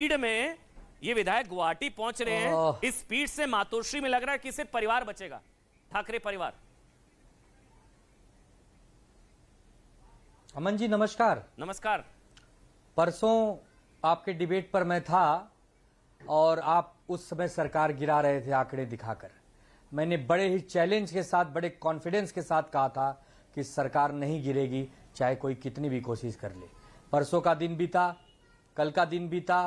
Speed में ये विधायक गुवाहाटी पहुंच रहे हैं। इस स्पीड से मातोश्री में लग रहा है कि सिर्फ परिवार बचेगा, ठाकरे परिवार। अमन जी नमस्कार। नमस्कार। परसों आपके डिबेट पर मैं था और आप उस समय सरकार गिरा रहे थे आंकड़े दिखाकर। मैंने बड़े ही चैलेंज के साथ, बड़े कॉन्फिडेंस के साथ कहा था कि सरकार नहीं गिरेगी, चाहे कोई कितनी भी कोशिश कर ले। परसों का दिन बीता, कल का दिन बीता,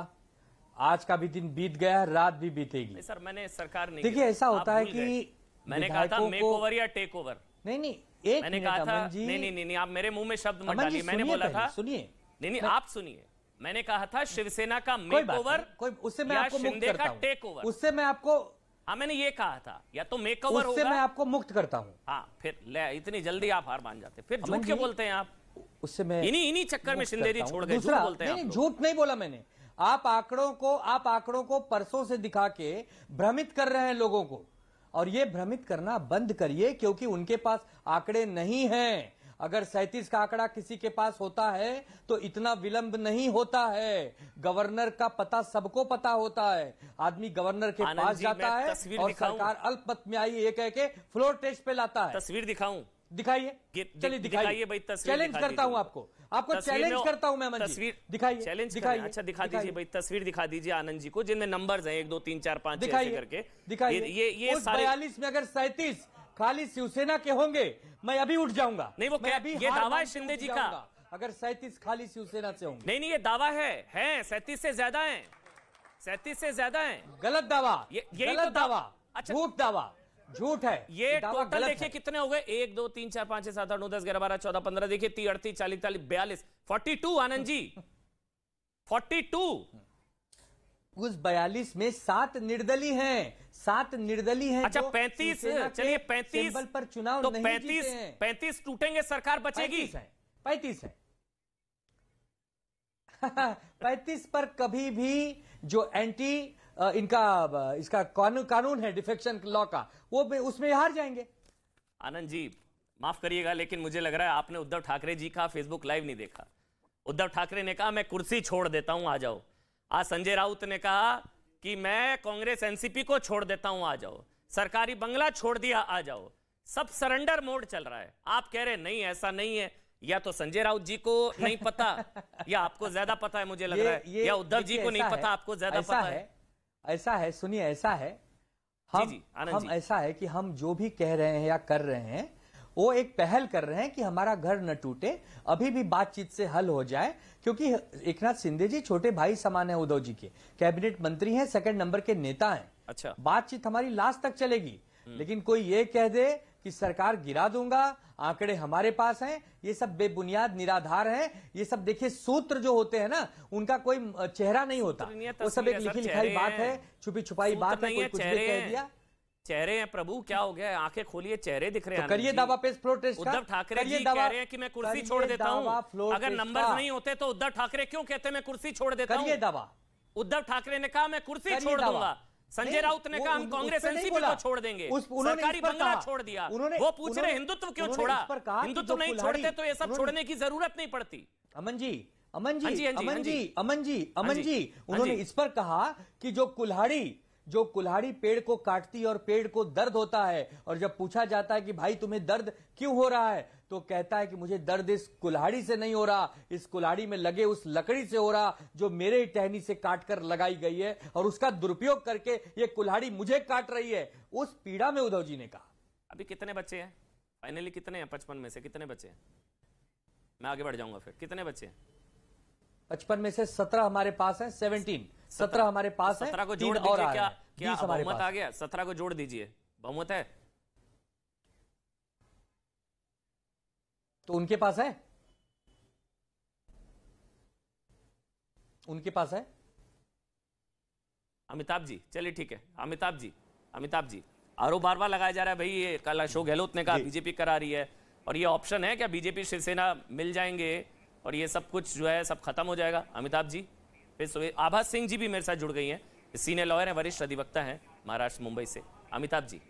आज का भी दिन बीत गया, रात भी बीतेगी। सर मैंने सरकार नहीं, देखिए ऐसा होता है कि मैंने कहा था मेक ओवर या टेक ओवर। नहीं, एक मैंने कहा था नहीं, आप मेरे मुंह में शब्द मत डालिए। मैंने बोला था, सुनिए, नहीं आप सुनिए, मैंने कहा था शिवसेना का मेक ओवर, उससे मैं आपको मुक्त करता हूं। टेक ओवर, उससे मैं आपको, हाँ मैंने ये कहा था, या तो मेक ओवर होगा, उससे मैं आपको मुक्त करता हूं। हाँ फिर ले, इतनी जल्दी आप हार मान जाते, फिर झूठ क्यों बोलते हैं आप? उससे मैं इन्हीं चक्कर में शिंदे जी छोड़ गए, झूठ बोलते हैं। झूठ नहीं बोला मैंने। आप आंकड़ों को परसों से दिखा के भ्रमित कर रहे हैं लोगों को, और ये भ्रमित करना बंद करिए, क्योंकि उनके पास आंकड़े नहीं हैं। अगर 37 का आंकड़ा किसी के पास होता है तो इतना विलंब नहीं होता है। गवर्नर का पता सबको पता होता है। आदमी गवर्नर के पास जाता है और सरकार अल्पमत में आई ये कह के फ्लोर टेस्ट पे लाता है। तस्वीर दिखाऊं? दिखाइए, चलिए दिखाइए भाई, तस्वीर चैलेंज करता हूं आपको चैलेंज करता हूं मैं। तस्वीर दिखाइए, चैलेंज दिखाइए। अच्छा दिखा दीजिए भाई, तस्वीर दिखा दीजिए आनंद जी को, जिनमें नंबर्स हैं 1 2 3 4 5 6 ऐसे करके दिखाइए। ये उस 42 में अगर 37 खाली शिवसेना के होंगे, मैं अभी उठ जाऊंगा। नहीं, वो ये दावा है शिंदे जी का, अगर 37 खाली शिवसेना से होंगे। नहीं, ये दावा है 37 से ज्यादा है, 37 से ज्यादा है। गलत दावा, गलत दावा, झूठ दावा, झूठ है ये। टोटल देखिए कितने हो गए, 1 2 3 4 5 6 7 8 9 10 11 12 14 15, देखिए 30 38 40 42 42 आनंद जी, 42। उस 42 में 7 निर्दलीय हैं, 7 निर्दलीय हैं। अच्छा 35, चलिए 35 पर चुनाव तो नहीं 35 टूटेंगे, सरकार बचेगी। 35 है 35 पर कभी भी जो एंटी इसका कानून है डिफेक्शन लॉ का, वो उसमें हार जाएंगे। आनंद जी माफ करिएगा, लेकिन मुझे लग रहा है आपने उद्धव ठाकरे जी का फेसबुक लाइव नहीं देखा। उद्धव ठाकरे ने कहा मैं कुर्सी छोड़ देता हूं, आ जाओ। आज संजय राउत ने कहा कि मैं कांग्रेस एनसीपी को छोड़ देता हूं, आ जाओ। सरकारी बंगला छोड़ दिया, आ जाओ। सब सरेंडर मोड चल रहा है। आप कह रहे नहीं ऐसा नहीं है, या तो संजय राउत जी को नहीं पता या आपको ज्यादा पता है, मुझे लग रहा है, या उद्धव जी को नहीं पता, आपको ज्यादा पता है। ऐसा है, सुनिए, ऐसा है, हम ऐसा है कि हम जो भी कह रहे हैं या कर रहे हैं, वो एक पहल कर रहे हैं कि हमारा घर न टूटे, अभी भी बातचीत से हल हो जाए। क्योंकि एकनाथ शिंदे जी छोटे भाई समान है उद्धव जी के, कैबिनेट मंत्री हैं, सेकंड नंबर के नेता हैं। अच्छा, बातचीत हमारी लास्ट तक चलेगी। लेकिन कोई ये कह दे कि सरकार गिरा दूंगा, आंकड़े हमारे पास हैं, ये सब बेबुनियाद निराधार हैं। ये सब देखिए सूत्र जो होते हैं ना, उनका कोई चेहरा नहीं होता, वो सब एक लिखी लिखाई बात है, छुपी छुपाई बात है, कोई कुछ भी कह दिया। चेहरे हैं प्रभु, क्या हो गया? आंखें खोलिए, चेहरे दिख रहे हैं। तो करिए दावा पे प्रोटेस्ट। उद्धव ठाकरे जी कह रहे हैं कि मैं कुर्सी छोड़ देता हूं। अगर नंबर्स नहीं होते तो उद्धव ठाकरे क्यों कहते मैं कुर्सी छोड़ देता हूं? करिए दावा। उद्धव ठाकरे ने कहा मैं कुर्सी छोड़ दूंगा। संजय राउत ने कहा हम कांग्रेस एनसीपी को छोड़ देंगे। सरकारी बंगला छोड़ दिया। वो पूछ रहे हिंदुत्व क्यों छोड़ा? हिंदुत्व नहीं छोड़ते तो ये सब छोड़ने की जरूरत नहीं पड़ती। अमन जी, उन्होंने इस पर कहा कि जो कुल्हाड़ी पेड़ को काटती और पेड़ को दर्द होता है, और जब पूछा जाता है कि भाई तुम्हें दर्द क्यों हो रहा है, तो कहता है कि मुझे दर्द इस कुल्हाड़ी से नहीं हो रहा, इस कुल्हाड़ी में लगे उस लकड़ी से हो रहा जो मेरे टहनी से काटकर लगाई गई है, और उसका दुरुपयोग करके ये कुल्हाड़ी मुझे काट रही है। उस पीड़ा में उद्धव जी ने कहा। अभी कितने बच्चे हैं फाइनली? कितने हैं 55 में से? कितने बच्चे हैं? मैं आगे बढ़ जाऊंगा फिर। कितने बच्चे हैं? 55 में से 17 हमारे पास है, 17 हमारे पास है। 17 को जोड़ दीजिए। क्या बहुमत आ गया? 17 को जोड़ दीजिए, बहुमत है तो उनके पास है, उनके पास है। अमिताभ जी, चलिए ठीक है। अमिताभ जी आरोप बार बार लगाया जा रहा है भाई, ये कल अशोक गहलोत ने कहा बीजेपी करा रही है, और ये ऑप्शन है क्या बीजेपी शिवसेना मिल जाएंगे और ये सब कुछ जो है सब खत्म हो जाएगा? अमिताभ जी, फिर आभा सिंह जी भी मेरे साथ जुड़ गई हैं, सीनियर लॉयर हैं, वरिष्ठ अधिवक्ता हैं महाराष्ट्र मुंबई से। अमिताभ जी।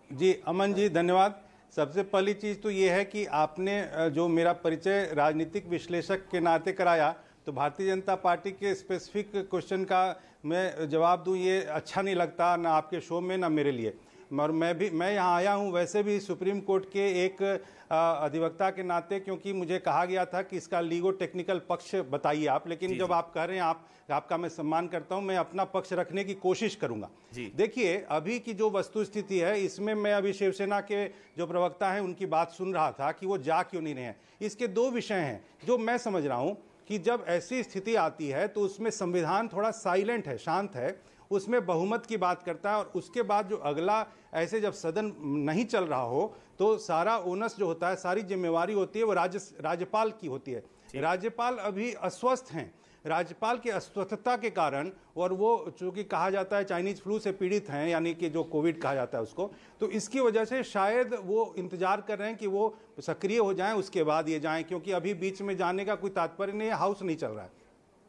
जी अमन जी धन्यवाद। सबसे पहली चीज़ तो ये है कि आपने जो मेरा परिचय राजनीतिक विश्लेषक के नाते कराया, तो भारतीय जनता पार्टी के स्पेसिफिक क्वेश्चन का मैं जवाब दूं ये अच्छा नहीं लगता, ना आपके शो में ना मेरे लिए। और मैं यहाँ आया हूँ वैसे भी सुप्रीम कोर्ट के एक अधिवक्ता के नाते, क्योंकि मुझे कहा गया था कि इसका लीगो टेक्निकल पक्ष बताइए आप, लेकिन जब आप कह रहे हैं आपका मैं सम्मान करता हूं, मैं अपना पक्ष रखने की कोशिश करूंगा। देखिए अभी की जो वस्तु स्थिति है इसमें मैं अभी शिवसेना के जो प्रवक्ता हैं उनकी बात सुन रहा था कि वो जा क्यों नहीं रहे हैं। इसके दो विषय हैं जो मैं समझ रहा हूं कि जब ऐसी स्थिति आती है तो उसमें संविधान थोड़ा साइलेंट है, शांत है, उसमें बहुमत की बात करता है, और उसके बाद जो अगला ऐसे जब सदन नहीं चल रहा हो तो सारा ओनस जो होता है, सारी जिम्मेवारी होती है वो राज्यपाल की होती है। राज्यपाल अभी अस्वस्थ हैं, राज्यपाल की अस्वस्थता के कारण, और वो चूंकि कहा जाता है चाइनीज फ्लू से पीड़ित हैं, यानी कि जो कोविड कहा जाता है उसको, तो इसकी वजह से शायद वो इंतजार कर रहे हैं कि वो सक्रिय हो जाएं उसके बाद ये जाएं, क्योंकि अभी बीच में जाने का कोई तात्पर्य नहीं है, हाउस नहीं चल रहा है।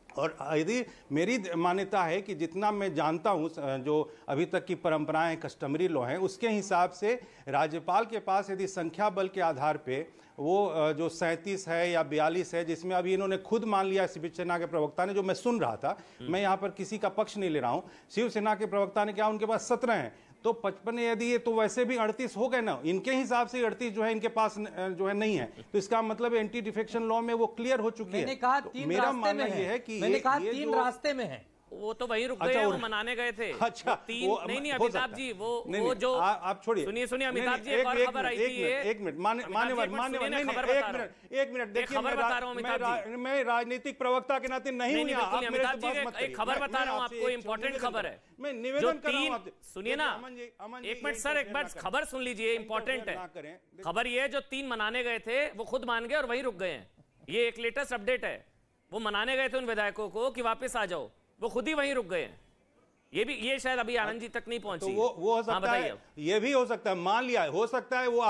और यदि मेरी मान्यता है कि जितना मैं जानता हूं जो अभी तक की परंपराएं कस्टमरी लॉ हैं उसके हिसाब से राज्यपाल के पास यदि संख्या बल के आधार पे वो जो 37 है या 42 है, जिसमें अभी इन्होंने खुद मान लिया शिवसेना के प्रवक्ता ने, जो मैं सुन रहा था, मैं यहाँ पर किसी का पक्ष नहीं ले रहा हूँ, शिवसेना के प्रवक्ता ने कहा उनके पास 17 हैं, तो 55 यदि ये तो वैसे भी 38 हो गए ना, इनके हिसाब से 38 जो है इनके पास जो है नहीं है, तो इसका मतलब एंटी डिफेक्शन लॉ में वो क्लियर हो चुकी है। मैंने कहा तो 3 मेरा रास्ते मानना में ये है कि मैंने कहा 3 रास्ते में है। वो तो वही रुक गए, वो मनाने गए थे। अच्छा, तीन नहीं अमिताभ जी, वो जो आप छोड़िए, सुनिए अमिताभ जी, एक और खबर आई थी, एक मिनट मान्यवर एक मिनट देखिए, मैं राजनीतिक प्रवक्ता के नाते नहीं हूं, आप मेरे से बात मत करिए। एक खबर बता रहा हूं आपको, इंपॉर्टेंट खबर है, मैं निवेदन कर रहा हूं आपसे, सुनिए ना, एक मिनट सर, एक बार खबर सुन लीजिए, इंपॉर्टेंट है खबर। ये जो 3 मनाने गए थे वो खुद मान गए और वही रुक गए हैं, ये एक लेटेस्ट अपडेट है। वो मनाने गए थे उन विधायकों को कि वापस आ जाओ, वो खुद ही वहीं रुक गए हैं। ये शायद अभी आनंद जी तक नहीं पहुंची। तो वो हो सकता है, ये भी हो सकता है, मान लिया हो सकता है, वो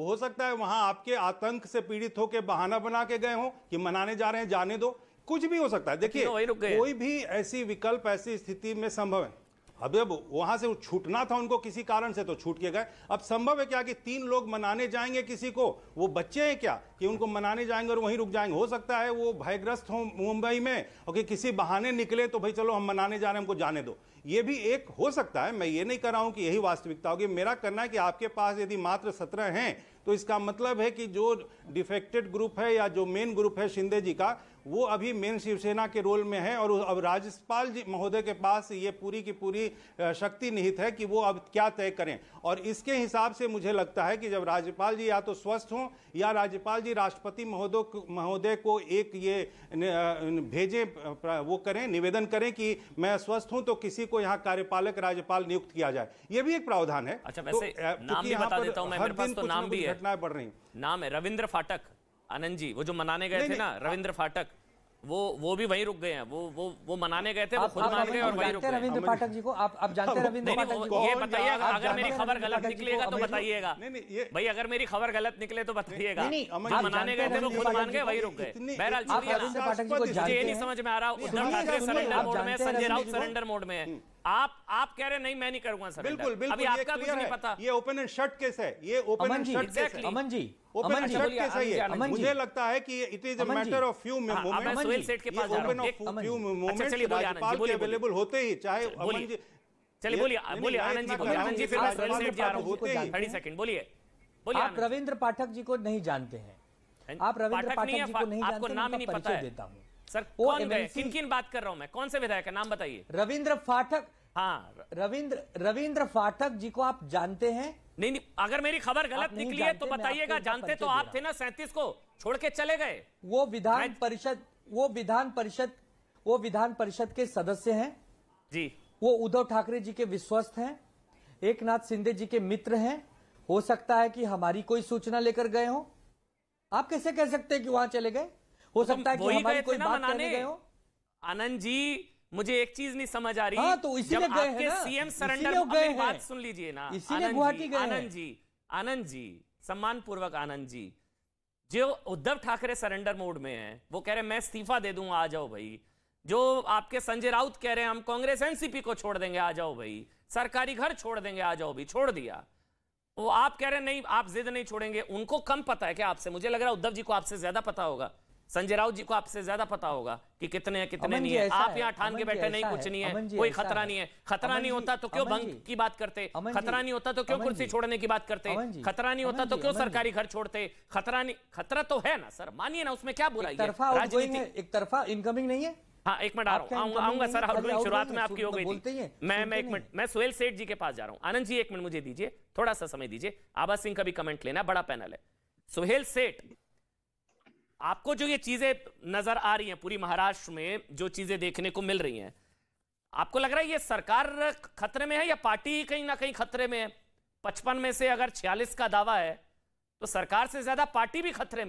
हो सकता है वहां आपके आतंक से पीड़ित होकर बहाना बना के गए हो कि मनाने जा रहे हैं, जाने दो, कुछ भी हो सकता है। देखिए कोई भी ऐसी विकल्प ऐसी स्थिति में संभव है। अब वहां से छूटना था उनको किसी कारण से, तो छूट के गए। अब संभव है क्या कि 3 लोग मनाने जाएंगे किसी को, वो बच्चे हैं क्या कि उनको मनाने जाएंगे और वहीं रुक जाएंगे? हो सकता है वो भयग्रस्त हो मुंबई में और कि किसी बहाने निकले तो भाई चलो हम मनाने जा रहे हैं, हमको जाने दो, ये भी एक हो सकता है। मैं ये नहीं कर रहा हूं कि यही वास्तविकता होगी। मेरा कहना है कि आपके पास यदि मात्र 17 हैं तो इसका मतलब है कि जो डिफेक्टेड ग्रुप है या जो मेन ग्रुप है शिंदे जी का, वो अभी मेन शिवसेना के रोल में है, और अब राज्यपाल जी महोदय के पास ये पूरी की पूरी शक्ति निहित है कि वो अब क्या तय करें। और इसके हिसाब से मुझे लगता है कि जब राज्यपाल जी या तो स्वस्थ हों या राज्यपाल जी राष्ट्रपति महोदय को एक ये भेजें, वो करें, निवेदन करें कि मैं स्वस्थ हूं तो किसी को यहाँ कार्यपालक राज्यपाल नियुक्त किया जाए, ये भी एक प्रावधान है। अच्छा, वैसे नाम भी बता देता हूं मैं, मेरे पास तो नाम भी है, घटनाएं बढ़ रही, नाम है रविंद्र फाटक। आनंद जी वो जो मनाने गए थे ना, रविंद्र फाटक, वो भी वहीं रुक गए हैं। वो मनाने गए थे, वो खुद मान गए और वहीं रुक गए। रविंद्र फाटक जी को आप जानते हैं? रविंद्र फाटक जी को ये बताइए, अगर मेरी खबर गलत निकलेगा तो बताइएगा भाई, अगर मेरी खबर गलत निकले तो बताइएगा। जो मनाने गए थे वो खुद मान गए, वहीं रुक गए। बहरहाल रविंद्र फाटक जी को मुझे ये नहीं समझ में आ रहा, उद्धव ठाकरे सरेंडर मोड में, संजय राउत सरेंडर मोड में है, आप कह रहे नहीं मैं नहीं करूंगा सरेंडर। बिल्कुल, अभी आपका कुछ नहीं पता, ये ओपन एंड शट केस है, ये ओपन एंड शट केस है। Aman ji, open shut case है ये। मुझे लगता है कि it is a matter of few moments. Sohail सेठ के पास जा रहा हूं, फ्यू मोमेंट्स राज्यपाल के अवेलेबल होते ही, चाहे अमन जी, चलिए बोलिए आनंद जी, आनंद जी, फिर मैं सोहेल सेठ जा रहा हूं, 30 सेकंड बोलिए। आप रविंद्र पाठक जी को नहीं जानते हैं, आप रविंद्र पाठक जी को नहीं जानते, आपको नाम ही नहीं पता है देता हूं सर। कौन गए, किन बात कर रहा हूं मैं, कौन से विधायक का नाम बताइए? रविंद्र फाटक। हाँ, रविंद्र फाटक जी को आप जानते हैं? नहीं, अगर मेरी खबर गलत निकली है तो बताइएगा। जानते तो आप थे ना, 37 को छोड़ के चले गए। वो विधान परिषद के सदस्य हैं जी। वो उद्धव ठाकरे जी के विश्वस्त हैं, एकनाथ शिंदे जी के मित्र हैं। हो सकता है कि हमारी कोई सूचना लेकर गए हो। आप कैसे कह सकते हैं कि वहां चले गए? हो सकता है कि हमारी कोई बात कहने गए हो। आनंद जी, मुझे एक चीज नहीं समझ आ रही। हाँ, तो इसीलिए गए हैं ना, सीएम सरेंडर, मेरी बात सुन लीजिए ना, इसीलिए गुवाहाटी गए हैं। आनंद जी, सम्मान पूर्वक आनंद जी, जो उद्धव ठाकरे सरेंडर मोड में है, वो कह रहे हैं मैं इस्तीफा दे दूंगा, आ जाओ भाई। जो आपके संजय राउत कह रहे हैं हम कांग्रेस एनसीपी को छोड़ देंगे, आ जाओ भाई। सरकारी घर छोड़ देंगे, आ जाओ भाई। छोड़ दिया। वो आप कह रहे हैं नहीं, आप जिद नहीं छोड़ेंगे। उनको कम पता है क्या आपसे? मुझे लग रहा है उद्धव जी को आपसे ज्यादा पता होगा। संजय राउत जी को आपसे ज्यादा पता होगा कि कितने हैं कितने अमन नहीं जी, है। ऐसा आप है, यहाँ ठान अमन के जी, बैठे नहीं ऐसा कुछ है, नहीं है, अमन जी, कोई ऐसा खतरा है। नहीं है। खतरा अमन नहीं जी, होता तो क्यों अमन बंक जी, की बात करते, अमन खतरा जी, नहीं होता तो क्यों अमन कुर्सी जी, छोड़ने की बात करते, अमन जी, खतरा नहीं होता अमन तो जी, क्यों अमन जी। सरकारी घर छोड़ते, खतरा नहीं, खतरा तो है ना सर, मानिए ना, उसमें क्या बुराई एक है। तरफा आउटगोइंग राजनीति, है, एक तरफा इनकमिंग नहीं है। हाँ एक मिनट आ रहा हूँ, आऊंगा सर। आउटगोइंग शुरुआत में आपकी हो गई थी। मैं एक मिनट, मैं सुहेल सेठ जी के पास जा रहा हूँ। आनंद जी एक मिनट मुझे दीजिए, थोड़ा सा समय दीजिए। आबा सिंह का भी कमेंट लेना, बड़ा पैनल है। सुहेल सेठ, आपको जो ये चीजें नजर आ रही हैं पूरी महाराष्ट्र में, जो चीजें देखने को मिल रही हैं, आपको लग रहा है ये सरकार खतरे में है या पार्टी कहीं ना कहीं खतरे में है? 55 में से अगर 46 का दावा है तो सरकार से ज्यादा पार्टी भी खतरे में।